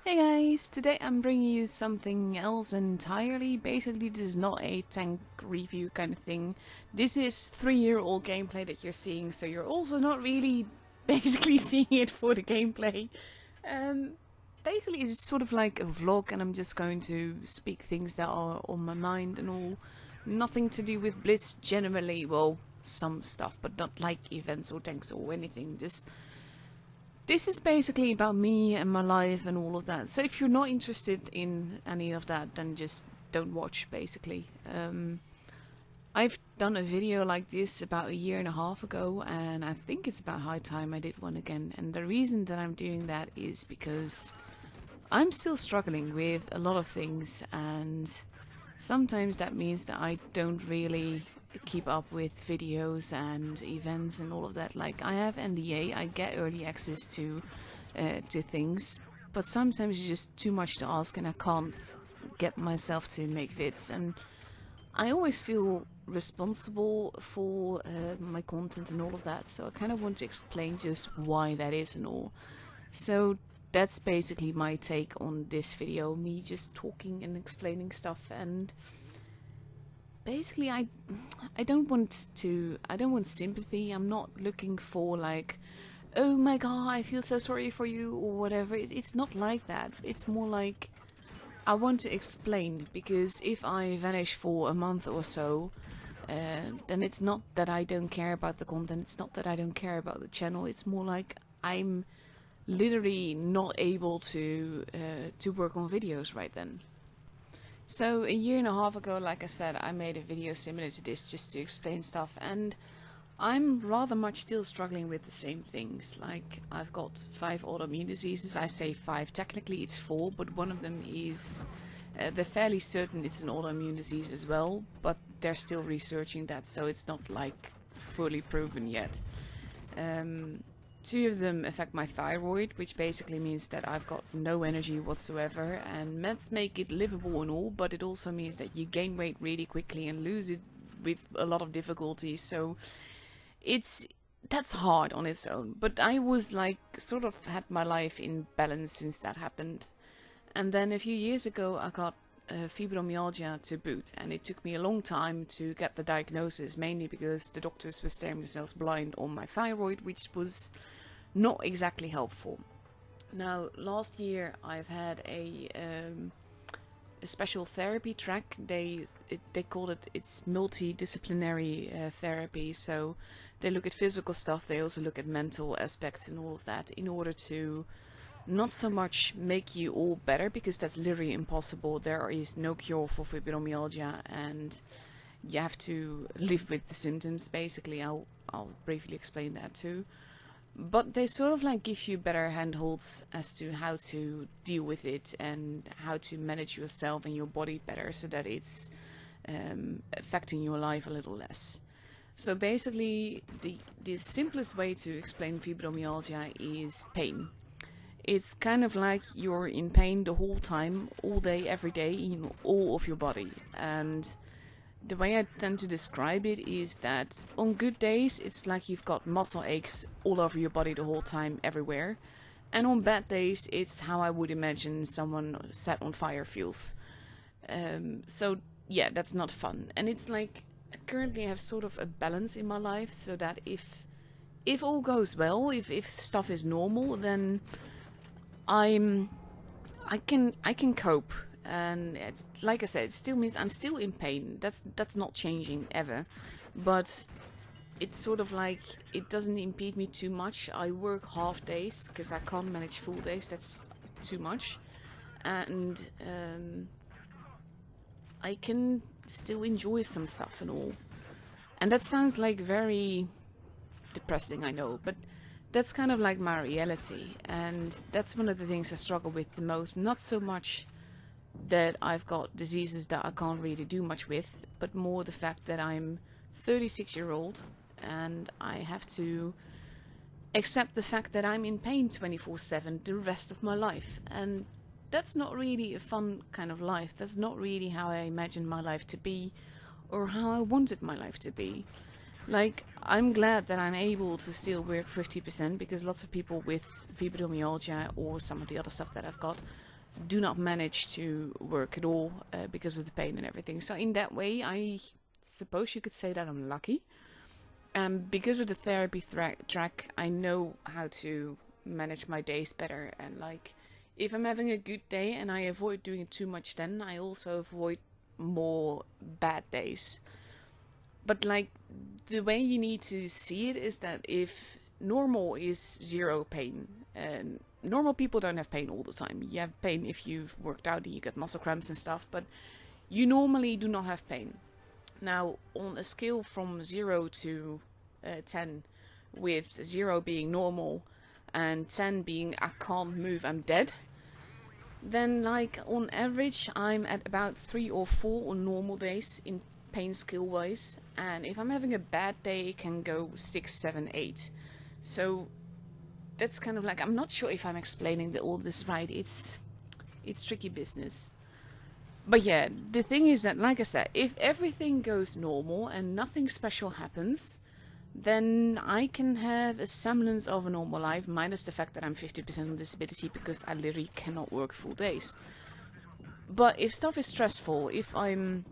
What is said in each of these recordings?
Hey guys, today I'm bringing you something else entirely. Basically, this is not a tank review kind of thing. This is 3-year-old gameplay that you're seeing, so you're also not really basically seeing it for the gameplay. Um, Basically, it's sort of like a vlog, and I'm just going to speak things that are on my mind and all. Nothing to do with Blitz generally, well, some stuff, but not like events or tanks or anything. Just this is basically about me and my life and all of that. So if you're not interested in any of that, then just don't watch, basically. I've done a video like this about a year and a half ago, and I think it's about high time I did one again. And the reason that I'm doing that is because I'm still struggling with a lot of things, and sometimes that means that I don't really keep up with videos and events and all of that. Like, I have NDA, I get early access to things, but sometimes it's just too much to ask and I can't get myself to make vids. And I always feel responsible for my content and all of that, so I kind of want to explain just why that is and all. So that's basically my take on this video, me just talking and explaining stuff. And basically I don't want sympathy. I'm not looking for like, oh my god, I feel so sorry for you or whatever. It's not like that. It's more like I want to explain, because if I vanish for a month or so, then it's not that I don't care about the content, it's not that I don't care about the channel, it's more like I'm literally not able to work on videos right then. So a year and a half ago, like I said, I made a video similar to this just to explain stuff, and I'm rather much still struggling with the same things. Like, I've got 5 autoimmune diseases. I say 5, technically it's 4, but one of them is, they're fairly certain it's an autoimmune disease as well, but they're still researching that, so it's not like fully proven yet. 2 of them affect my thyroid, which basically means that I've got no energy whatsoever, and meds make it livable and all, but it also means that you gain weight really quickly and lose it with a lot of difficulty. So it's that's hard on its own. But I was like sort of had my life in balance since that happened. And then a few years ago I got fibromyalgia to boot, and it took me a long time to get the diagnosis, mainly because the doctors were staring themselves blind on my thyroid, which was not exactly helpful. Now, last year I've had a special therapy track. They call it's multidisciplinary therapy. So they look at physical stuff. They also look at mental aspects and all of that, in order to not so much make you all better, because that's literally impossible. There is no cure for fibromyalgia, and you have to live with the symptoms. Basically, I'll briefly explain that too. But they sort of like give you better handholds as to how to deal with it and how to manage yourself and your body better, so that it's affecting your life a little less. So basically, the simplest way to explain fibromyalgia is pain. It's kind of like you're in pain the whole time, all day, every day, in all of your body. And the way I tend to describe it is that on good days, it's like you've got muscle aches all over your body the whole time, everywhere. And on bad days, it's how I would imagine someone set on fire feels. So yeah, that's not fun. And it's like, currently I have sort of a balance in my life, so that if all goes well, if stuff is normal, then I can cope. And it's like I said, it still means I'm still in pain. That's not changing ever. But it's sort of like it doesn't impede me too much. I work half days because I can't manage full days. That's too much. And I can still enjoy some stuff and all. And that sounds like very depressing, I know, but that's kind of like my reality. And that's one of the things I struggle with the most. Not so much that I've got diseases that I can't really do much with, but more the fact that I'm 36-year-old and I have to accept the fact that I'm in pain 24/7 the rest of my life. And that's not really a fun kind of life. That's not really how I imagined my life to be, or how I wanted my life to be. Like, I'm glad that I'm able to still work 50%, because lots of people with fibromyalgia or some of the other stuff that I've got do not manage to work at all because of the pain and everything. So in that way, I suppose you could say that I'm lucky. Because of the therapy track, I know how to manage my days better. And like, if I'm having a good day and I avoid doing too much, then I also avoid more bad days. But like, the way you need to see it is that if normal is zero pain, and normal people don't have pain all the time. You have pain if you've worked out and you get muscle cramps and stuff, but you normally do not have pain. Now, on a scale from 0 to 10, with 0 being normal and 10 being I can't move, I'm dead, then like on average I'm at about 3 or 4 on normal days in pain skill wise, and if I'm having a bad day it can go 6, 7, 8. So that's kind of like, I'm not sure if I'm explaining all this right. It's tricky business. But yeah, the thing is that, like I said, if everything goes normal and nothing special happens, then I can have a semblance of a normal life, minus the fact that I'm 50% on disability because I literally cannot work full days. But if stuff is stressful, if I'm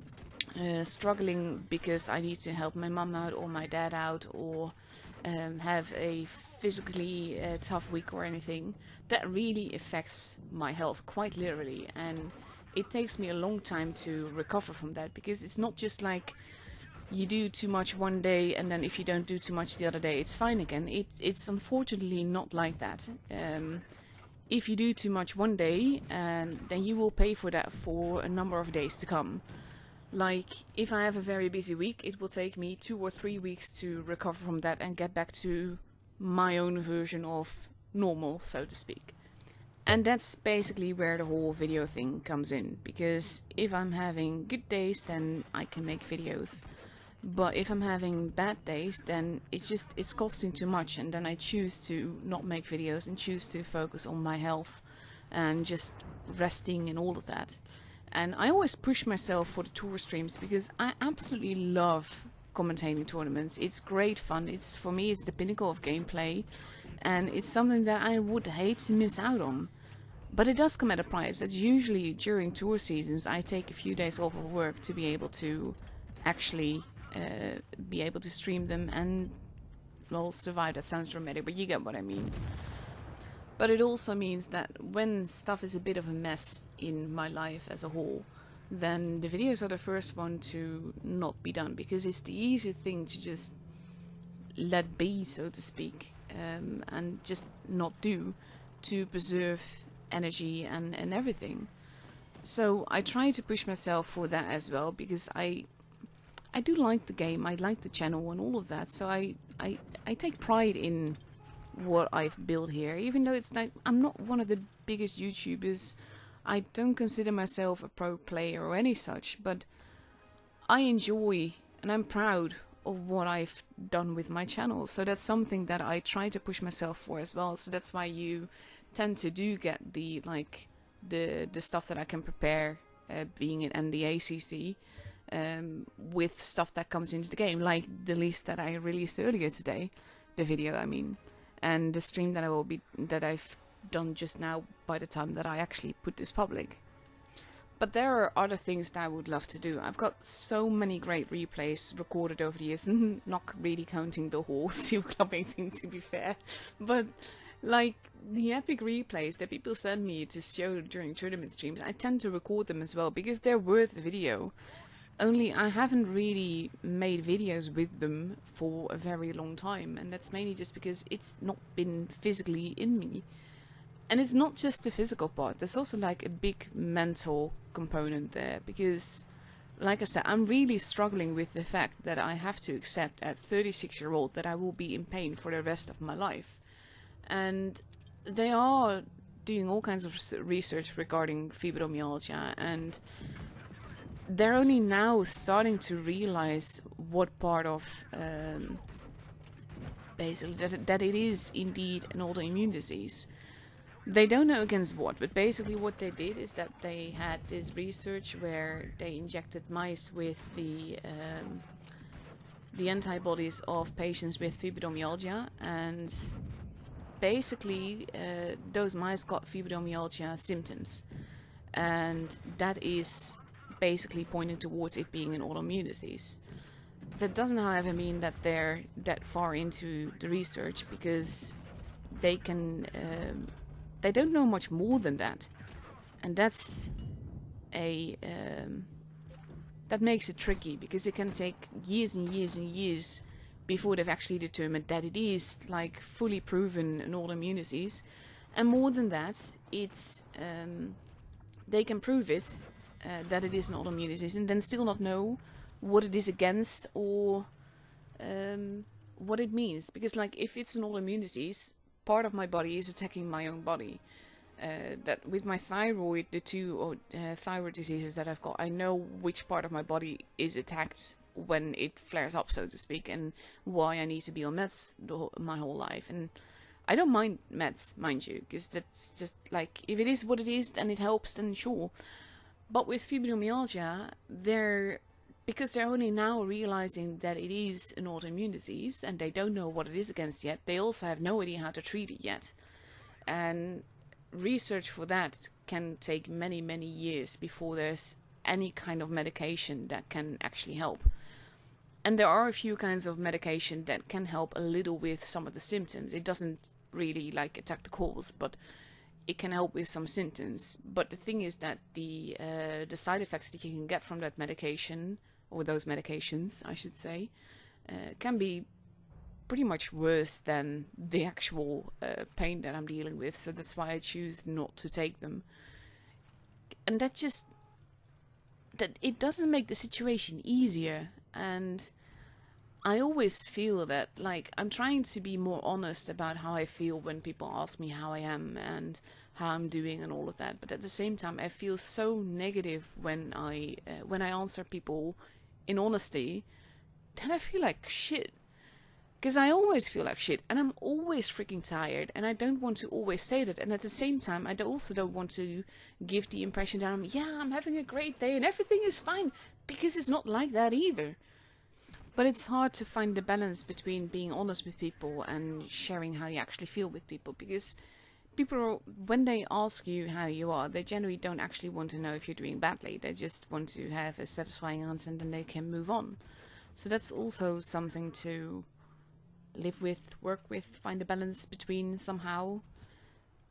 struggling because I need to help my mum out or my dad out, or have a physically tough week or anything, that really affects my health quite literally, and it takes me a long time to recover from that, because it's not just like you do too much one day and then if you don't do too much the other day it's fine again. It's unfortunately not like that. If you do too much one day, then you will pay for that for a number of days to come. Like, if I have a very busy week, it will take me 2 or 3 weeks to recover from that and get back to my own version of normal, so to speak. And that's basically where the whole video thing comes in, because if I'm having good days, then I can make videos. But if I'm having bad days, then it's costing too much, and then I choose to not make videos and choose to focus on my health and just resting and all of that. And I always push myself for the tour streams because I absolutely love commentating tournaments. It's great fun. For me, it's the pinnacle of gameplay, and it's something that I would hate to miss out on. But it does come at a price. That's usually during tour seasons. I take a few days off of work to be able to actually be able to stream them and, well, survive. That sounds dramatic, but you get what I mean. But it also means that when stuff is a bit of a mess in my life as a whole, then the videos are the first one to not be done, because it's the easy thing to just let be, so to speak, and just not do, to preserve energy and everything. So I try to push myself for that as well, because I do like the game, I like the channel and all of that, so I take pride in what I've built here, even though it's like I'm not one of the biggest YouTubers. I don't consider myself a pro player or any such, but I enjoy and I'm proud of what I've done with my channel, so that's something that I try to push myself for as well. So that's why you tend to do get the stuff that I can prepare, being an NDACC, with stuff that comes into the game, like the list that I released earlier today, the video I mean, and the stream that I've done just now by the time that I actually put this public. But there are other things that I would love to do. I've got so many great replays recorded over the years, not really counting the whole seal clubbing thing, to be fair, but like the epic replays that people send me to show during tournament streams, I tend to record them as well because they're worth the video. Only I haven't really made videos with them for a very long time, and that's mainly just because it's not been physically in me. And it's not just the physical part, there's also like a big mental component there, because like I said, I'm really struggling with the fact that I have to accept at 36-year-old that I will be in pain for the rest of my life. And they are doing all kinds of research regarding fibromyalgia, and they're only now starting to realize what part of basically that it is indeed an autoimmune disease. They don't know against what, but basically what they did is that they had this research where they injected mice with the antibodies of patients with fibromyalgia, and basically those mice got fibromyalgia symptoms, and that is basically pointing towards it being an autoimmune disease. That doesn't, however, mean that they're that far into the research, because they don't know much more than that, and that's that makes it tricky, because it can take years and years and years before they've actually determined that it is like fully proven an autoimmune disease. And more than that, it's they can prove it that it is an autoimmune disease, and then still not know what it is against, or what it means. Because like, if it's an autoimmune disease, part of my body is attacking my own body. That with my thyroid, the two thyroid diseases that I've got, I know which part of my body is attacked when it flares up, so to speak, and why I need to be on meds my whole life. And I don't mind meds, mind you, because that's just like, if it is what it is and it helps, then sure. But with fibromyalgia, because they're only now realizing that it is an autoimmune disease, and they don't know what it is against yet, they also have no idea how to treat it yet. And research for that can take many, many years before there's any kind of medication that can actually help. And there are a few kinds of medication that can help a little with some of the symptoms. It doesn't really like attack the cause, but it can help with some symptoms. But the thing is that the side effects that you can get from that medication, or those medications, I should say, can be pretty much worse than the actual pain that I'm dealing with. So that's why I choose not to take them. And that it doesn't make the situation easier. And I always feel that, like, I'm trying to be more honest about how I feel when people ask me how I am and how I'm doing and all of that. But at the same time, I feel so negative when I answer people in honesty, that I feel like shit. Because I always feel like shit, and I'm always freaking tired, and I don't want to always say that. And at the same time, I also don't want to give the impression that I'm having a great day and everything is fine, because it's not like that either. But it's hard to find the balance between being honest with people and sharing how you actually feel with people, because people, when they ask you how you are, they generally don't actually want to know if you're doing badly. They just want to have a satisfying answer, and then they can move on. So that's also something to live with, work with, find a balance between somehow.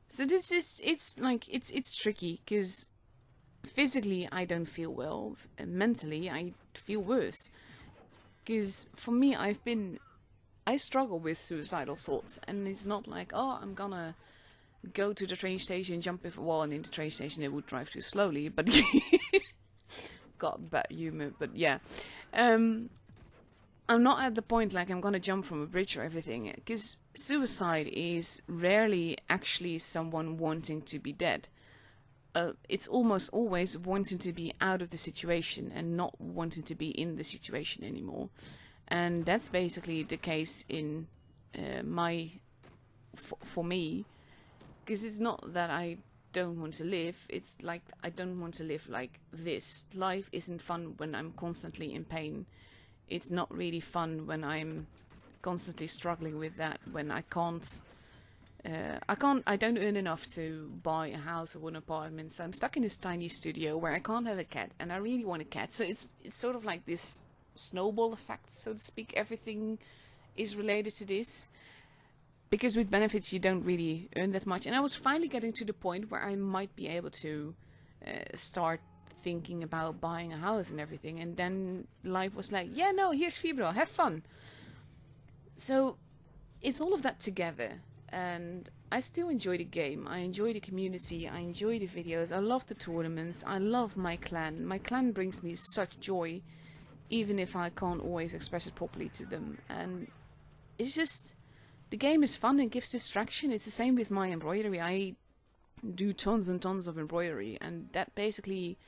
So this is, it's tricky, because physically I don't feel well, and mentally I feel worse. Because for me, I struggle with suicidal thoughts, and it's not like, oh, I'm gonna go to the train station, jump off a wall, and in the train station it would drive too slowly, but got bad humor, but yeah. I'm not at the point like I'm gonna jump from a bridge or everything, because suicide is rarely actually someone wanting to be dead. It's almost always wanting to be out of the situation and not wanting to be in the situation anymore. And that's basically the case in for me, because it's not that I don't want to live, it's like I don't want to live like this. Life isn't fun when I'm constantly in pain. It's not really fun when I'm constantly struggling with that, when I don't earn enough to buy a house or an apartment, so I'm stuck in this tiny studio where I can't have a cat, and I really want a cat. So it's sort of like this snowball effect, so to speak. Everything is related to this, because with benefits you don't really earn that much. And I was finally getting to the point where I might be able to start thinking about buying a house and everything, and then life was like, yeah, no, here's Fibro, have fun. So it's all of that together, and I still enjoy the game, I enjoy the community, I enjoy the videos, I love the tournaments, I love my clan. My clan brings me such joy, even if I can't always express it properly to them. And it's just, the game is fun and gives distraction. It's the same with my embroidery. I do tons and tons of embroidery, and that basically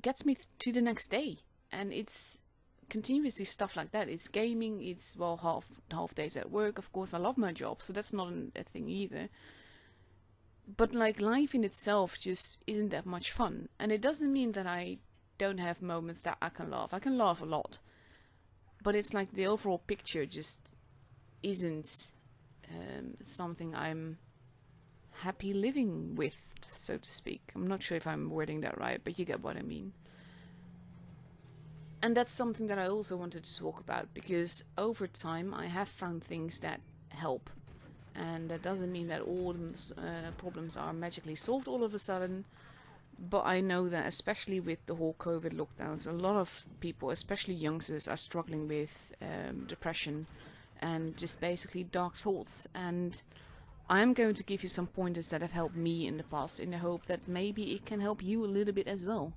gets me to the next day. And it's continuously stuff like that. It's gaming, it's, well, half days at work. Of course, I love my job, so that's not a thing either. But like, life in itself just isn't that much fun. And it doesn't mean that I don't have moments that I can laugh. I can laugh a lot. But it's like the overall picture just isn't something I'm happy living with, so to speak. I'm not sure if I'm wording that right, but you get what I mean. And that's something that I also wanted to talk about, because over time I have found things that help. And that doesn't mean that all problems are magically solved all of a sudden. But I know that especially with the whole COVID lockdowns, a lot of people, especially youngsters, are struggling with depression and just basically dark thoughts. And I'm going to give you some pointers that have helped me in the past, in the hope that maybe it can help you a little bit as well.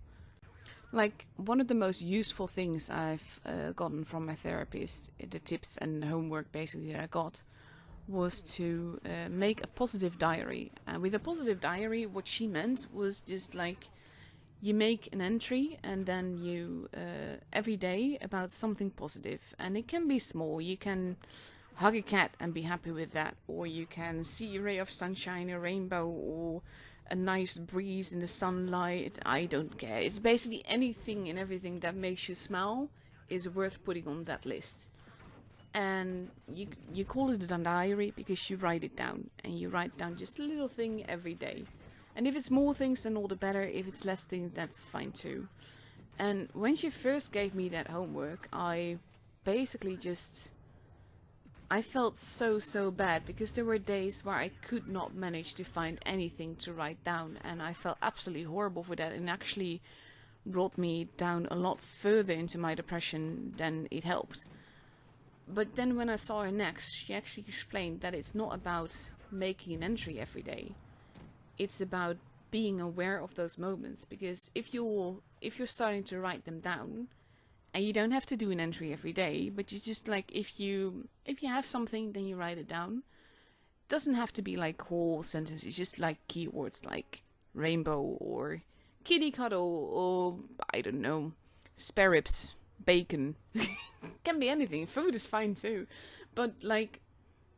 Like, one of the most useful things I've gotten from my therapist, the tips and homework basically that I got, was to make a positive diary. And with a positive diary, what she meant was just like, you make an entry and then you every day about something positive. And it can be small. You can hug a cat and be happy with that, or you can see a ray of sunshine, a rainbow, or a nice breeze in the sunlight. I don't care. It's basically anything and everything that makes you smile is worth putting on that list. And you call it a diary because you write it down, and you write down just a little thing every day. And if it's more things, then all the better. If it's less things, that's fine too. And when she first gave me that homework, I basically just, I felt so bad, because there were days where I could not manage to find anything to write down, and I felt absolutely horrible for that, and actually brought me down a lot further into my depression than it helped. But then when I saw her next, she actually explained that it's not about making an entry every day. It's about being aware of those moments, because if you're starting to write them down, and you don't have to do an entry every day, but you just like, if you have something, then you write it down. It doesn't have to be like whole sentences, just like keywords like rainbow or kitty cuddle, or I don't know, spare ribs, bacon. Can be anything. Food is fine too. But like,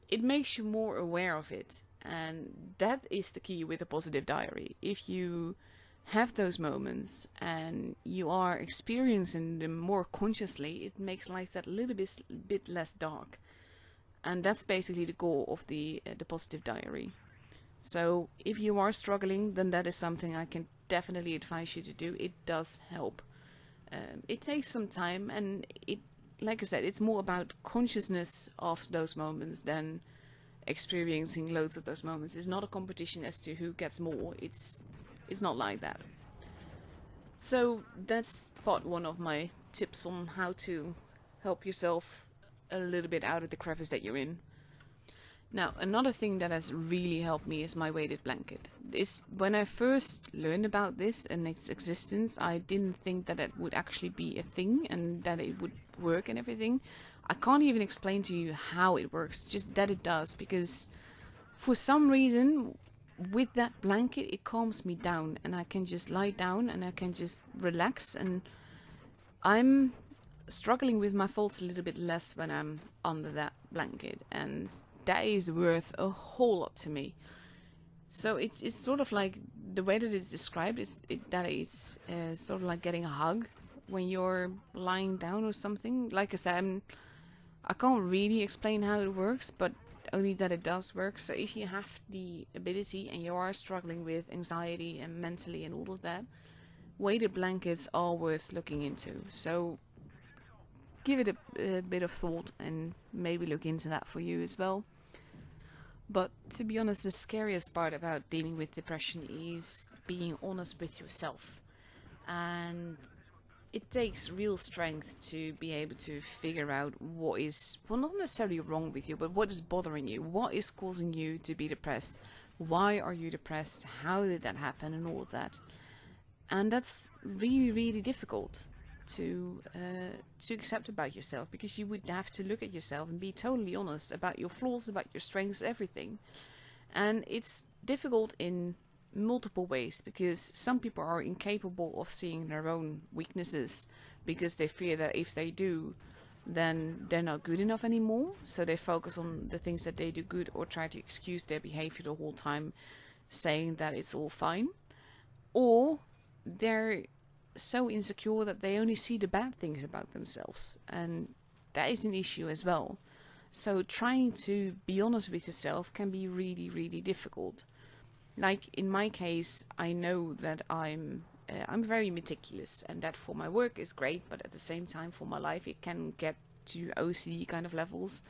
it makes you more aware of it. And that is the key with a positive diary. If you have those moments and you are experiencing them more consciously, it makes life that little bit less dark. And that's basically the goal of the positive diary. So if you are struggling, then that is something I can definitely advise you to do. It does help. It takes some time, and it, like I said, it's more about consciousness of those moments than experiencing loads of those moments. It's not a competition as to who gets more. It's not like that. So that's part one of my tips on how to help yourself a little bit out of the crevice that you're in. Now, another thing that has really helped me is my weighted blanket. When I first learned about this and its existence, I didn't think that it would actually be a thing and that it would work and everything. I can't even explain to you how it works, just that it does, because for some reason, with that blanket, it calms me down, and I can just lie down and I can just relax, and I'm struggling with my thoughts a little bit less when I'm under that blanket, and that is worth a whole lot to me. So it's sort of like, the way that it's described is that it's sort of like getting a hug when you're lying down or something. Like I said, I can't really explain how it works, but only that it does work. So if you have the ability and you are struggling with anxiety and mentally and all of that, weighted blankets are worth looking into. So give it a bit of thought and maybe look into that for you as well. But to be honest, the scariest part about dealing with depression is being honest with yourself. And it takes real strength to be able to figure out what is, well, not necessarily wrong with you, but what is bothering you. What is causing you to be depressed? Why are you depressed? How did that happen? And all of that. And that's really difficult to accept about yourself, because you would have to look at yourself and be totally honest about your flaws, about your strengths, everything. And it's difficult in multiple ways, because some people are incapable of seeing their own weaknesses, because they fear that if they do, then they're not good enough anymore. So they focus on the things that they do good, or try to excuse their behavior the whole time, saying that it's all fine. Or they're so insecure that they only see the bad things about themselves, and that is an issue as well. So trying to be honest with yourself can be really, really difficult. Like in my case, I know that I'm very meticulous, and that for my work is great, but at the same time for my life it can get to OCD kind of levels,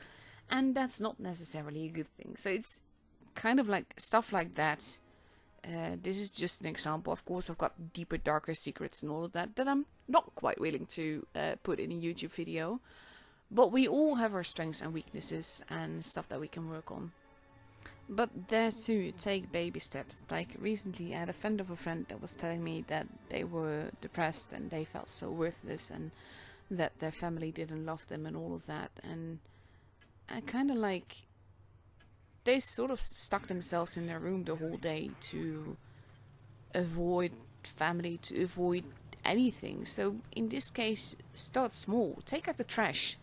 and that's not necessarily a good thing. So it's kind of like stuff like that. This is just an example. Of course, I've got deeper, darker secrets and all of that I'm not quite willing to put in a YouTube video. But we all have our strengths and weaknesses and stuff that we can work on. But there too, take baby steps. Like recently I had a friend of a friend that was telling me that they were depressed and they felt so worthless and that their family didn't love them and all of that. And I kind of like, they sort of stuck themselves in their room the whole day to avoid family, to avoid anything. So in this case, start small. Take out the trash,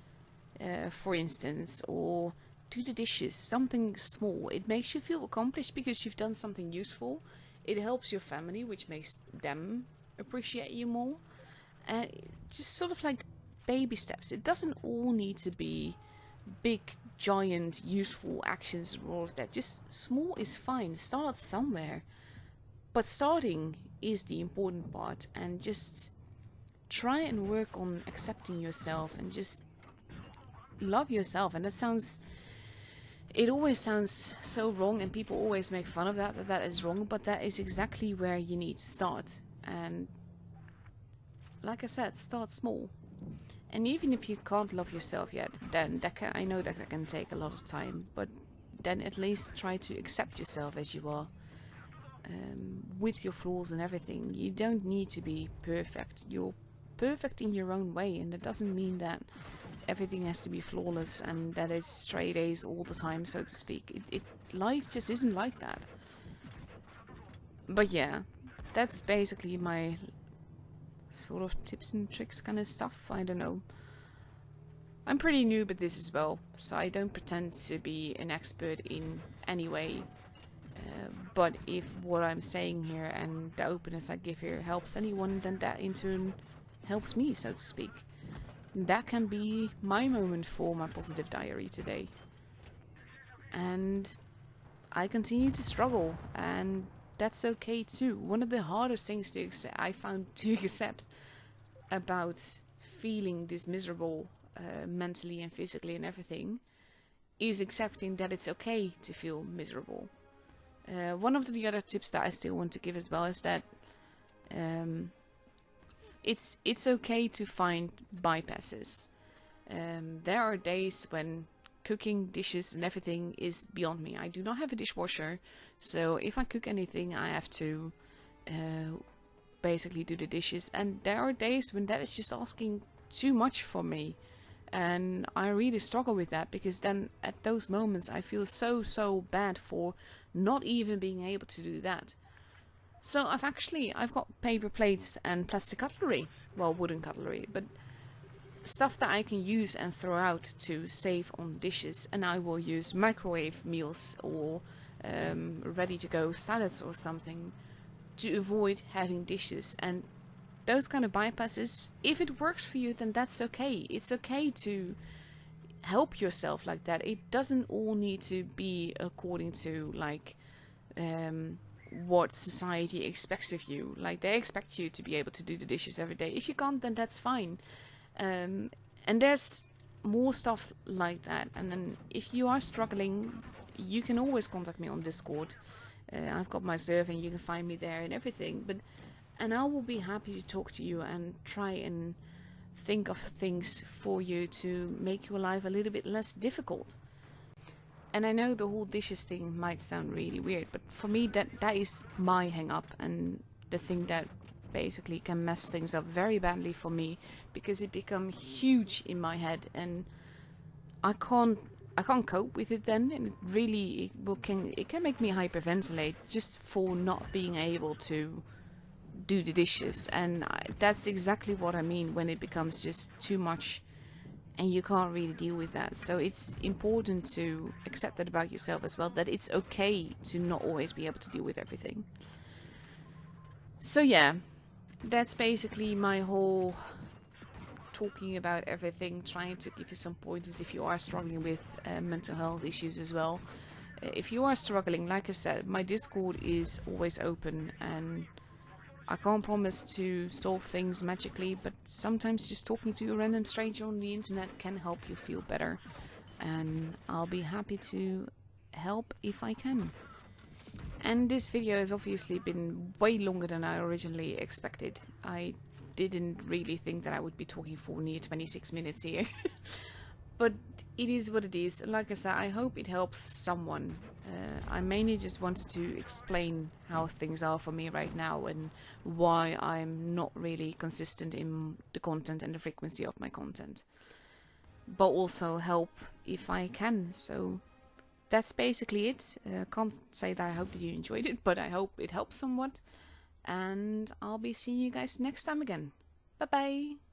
for instance, or do the dishes, something small. It makes you feel accomplished because you've done something useful. It helps your family, which makes them appreciate you more. And just sort of like baby steps. It doesn't all need to be big, giant, useful actions and all of that. Just small is fine. Start somewhere. But starting is the important part. And just try and work on accepting yourself and just love yourself. And that sounds, it always sounds so wrong, and people always make fun of that is wrong, but that is exactly where you need to start. And like I said, start small. And even if you can't love yourself yet, then I know that can take a lot of time, but then at least try to accept yourself as you are, with your flaws and everything. You don't need to be perfect. You're perfect in your own way, and that doesn't mean that everything has to be flawless and that it's straight A's all the time, so to speak. Life just isn't like that. But yeah, that's basically my sort of tips and tricks kind of stuff. I don't know. I'm pretty new at this as well, so I don't pretend to be an expert in any way. But if what I'm saying here and the openness I give here helps anyone, then that in turn helps me, so to speak. That can be my moment for my positive diary today. And I continue to struggle, and that's okay too. One of the hardest things I found to accept about feeling this miserable mentally and physically and everything is accepting that it's okay to feel miserable. One of the other tips that I still want to give as well is that it's okay to find bypasses. There are days when cooking, dishes and everything is beyond me. I do not have a dishwasher, so if I cook anything I have to basically do the dishes, and there are days when that is just asking too much for me, and I really struggle with that, because then at those moments I feel so bad for not even being able to do that. So I've got paper plates and plastic cutlery, well, wooden cutlery, but stuff that I can use and throw out to save on dishes, and I will use microwave meals or ready to go salads or something to avoid having dishes. And those kind of bypasses, if it works for you, then that's okay. It's okay to help yourself like that. It doesn't all need to be according to like what society expects of you. Like, they expect you to be able to do the dishes every day. If you can't, then that's fine. And there's more stuff like that. And then if you are struggling, you can always contact me on Discord. I've got my server and you can find me there and everything. And I will be happy to talk to you and try and think of things for you to make your life a little bit less difficult. And I know the whole dishes thing might sound really weird, but for me that is my hang up, and the thing that basically can mess things up very badly for me, because it becomes huge in my head and I can't cope with it then, and it can make me hyperventilate just for not being able to do the dishes. And that's exactly what I mean when it becomes just too much and you can't really deal with that. So it's important to accept that about yourself as well, that it's okay to not always be able to deal with everything. So yeah, that's basically my whole talking about everything, trying to give you some pointers if you are struggling with mental health issues as well. If you are struggling, like I said, my Discord is always open, and I can't promise to solve things magically, but sometimes just talking to a random stranger on the internet can help you feel better, and I'll be happy to help if I can. And this video has obviously been way longer than I originally expected. I didn't really think that I would be talking for near 26 minutes here. But it is what it is. Like I said, I hope it helps someone. I mainly just wanted to explain how things are for me right now and why I'm not really consistent in the content and the frequency of my content. But also help if I can. So that's basically it. Can't say that I hope that you enjoyed it, but I hope it helps somewhat. And I'll be seeing you guys next time again. Bye bye!